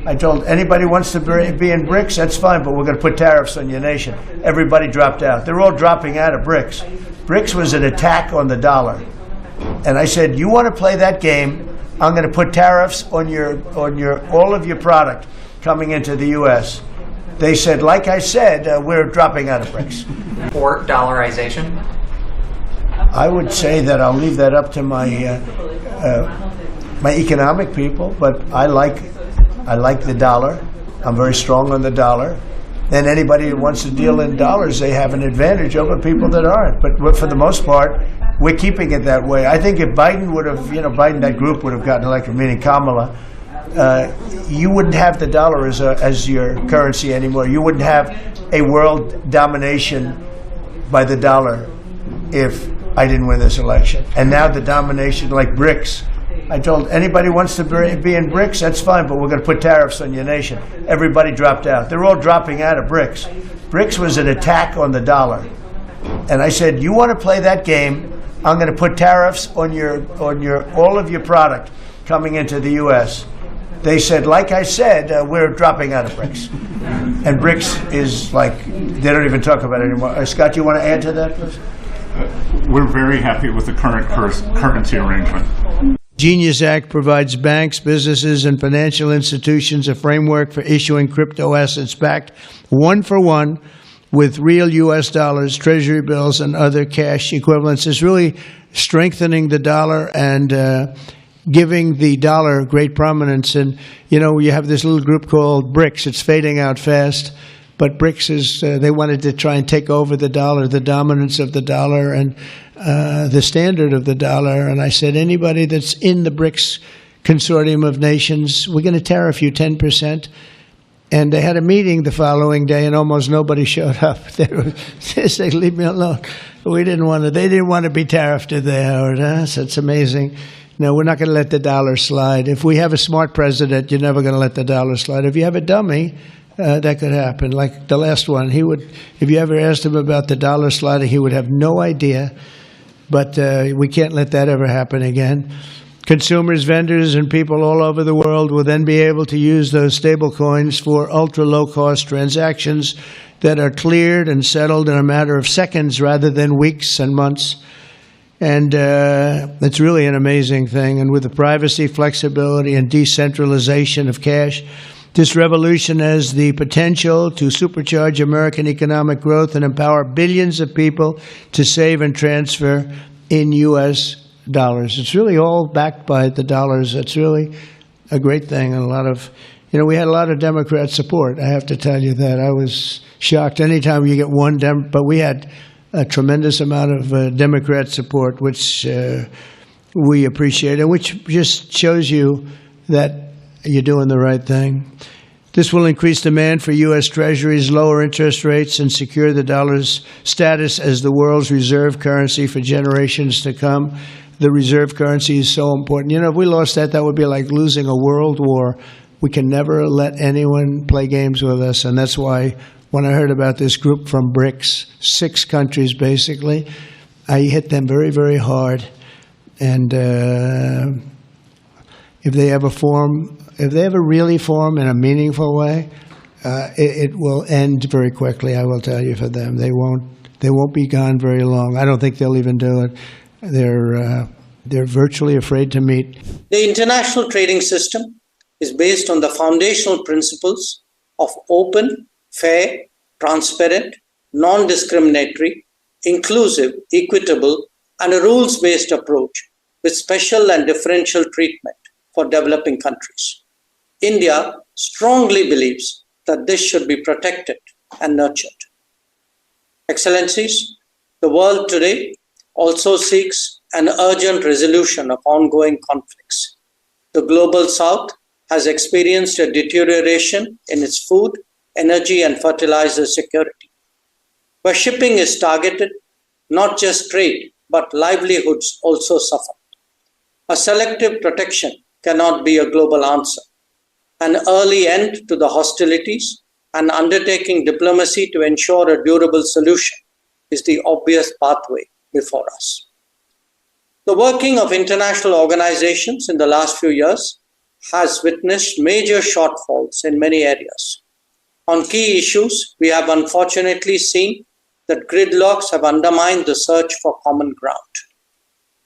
I told anybody who wants to be in BRICS, that's fine, but we're going to put tariffs on your nation. Everybody dropped out. They're all dropping out of BRICS. BRICS was an attack on the dollar. And I said, you want to play that game, I'm going to put tariffs on all of your product coming into the U.S. They said, like I said, we're dropping out of BRICS. Or dollarization? I would say that I'll leave that up to my economic people, but I like the dollar. I'm very strong on the dollar. And anybody who wants to deal in dollars, they have an advantage over people that aren't. But for the most part, we're keeping it that way. I think if Biden would have, that group would have gotten elected, meaning Kamala, you wouldn't have the dollar as your currency anymore. You wouldn't have a world domination by the dollar if I didn't win this election. And now the domination, like BRICS. I told anybody who wants to be in BRICS, that's fine, but we're going to put tariffs on your nation. Everybody dropped out. They're all dropping out of BRICS. BRICS was an attack on the dollar. And I said, you want to play that game, I'm going to put tariffs on all of your product coming into the U.S. They said, like I said, we're dropping out of BRICS. And BRICS is like, they don't even talk about it anymore. Scott, you want to add to that, please? We're very happy with the current currency arrangement. Genius Act provides banks, businesses, and financial institutions a framework for issuing crypto assets backed one-for-one with real U.S. dollars, treasury bills, and other cash equivalents. It's really strengthening the dollar and giving the dollar great prominence. And, you have this little group called BRICS. It's fading out fast. But BRICS is, they wanted to try and take over the dollar, the dominance of the dollar, and the standard of the dollar. And I said, anybody that's in the BRICS consortium of nations, we're going to tariff you 10%. And they had a meeting the following day, and almost nobody showed up. They said, leave me alone. They didn't want to be tariffed, did they, Howard? So it's amazing. No, we're not going to let the dollar slide. If we have a smart president, you're never going to let the dollar slide. If you have a dummy, that could happen. Like the last one, if you ever asked him about the dollar sliding, he would have no idea. But we can't let that ever happen again. Consumers, vendors, and people all over the world will then be able to use those stable coins for ultra-low-cost transactions that are cleared and settled in a matter of seconds rather than weeks and months. And it's really an amazing thing. And with the privacy, flexibility, and decentralization of cash, this revolution has the potential to supercharge American economic growth and empower billions of people to save and transfer in U.S. dollars. It's really all backed by the dollars. It's really a great thing. And we had a lot of Democrat support. I have to tell you that. I was shocked anytime you get one but we had a tremendous amount of Democrat support, which we appreciate, and which just shows you that you're doing the right thing. This will increase demand for U.S. Treasuries, lower interest rates, and secure the dollar's status as the world's reserve currency for generations to come. The reserve currency is so important. If we lost that, that would be like losing a world war. We can never let anyone play games with us, and that's why when I heard about this group from BRICS, 6 countries basically, I hit them very, very hard. And if they ever really form in a meaningful way, it will end very quickly, I will tell you, for them. They won't be gone very long. I don't think they'll even do it. They're virtually afraid to meet. The international trading system is based on the foundational principles of open, fair, transparent, non-discriminatory, inclusive, equitable, and a rules-based approach with special and differential treatment for developing countries. India strongly believes that this should be protected and nurtured. Excellencies, the world today also seeks an urgent resolution of ongoing conflicts. The Global South has experienced a deterioration in its food, energy, and fertilizer security, where shipping is targeted, not just trade, but livelihoods also suffer. A selective protection cannot be a global answer. An early end to the hostilities and undertaking diplomacy to ensure a durable solution is the obvious pathway before us. The working of international organizations in the last few years has witnessed major shortfalls in many areas. On key issues, we have unfortunately seen that gridlocks have undermined the search for common ground.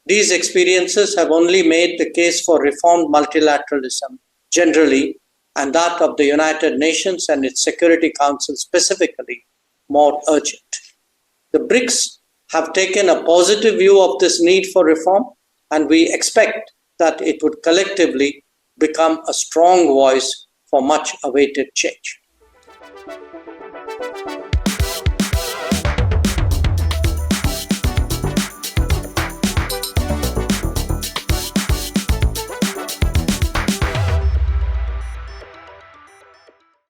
These experiences have only made the case for reformed multilateralism generally, and that of the United Nations and its Security Council specifically, more urgent. The BRICS have taken a positive view of this need for reform, and we expect that it would collectively become a strong voice for much awaited change.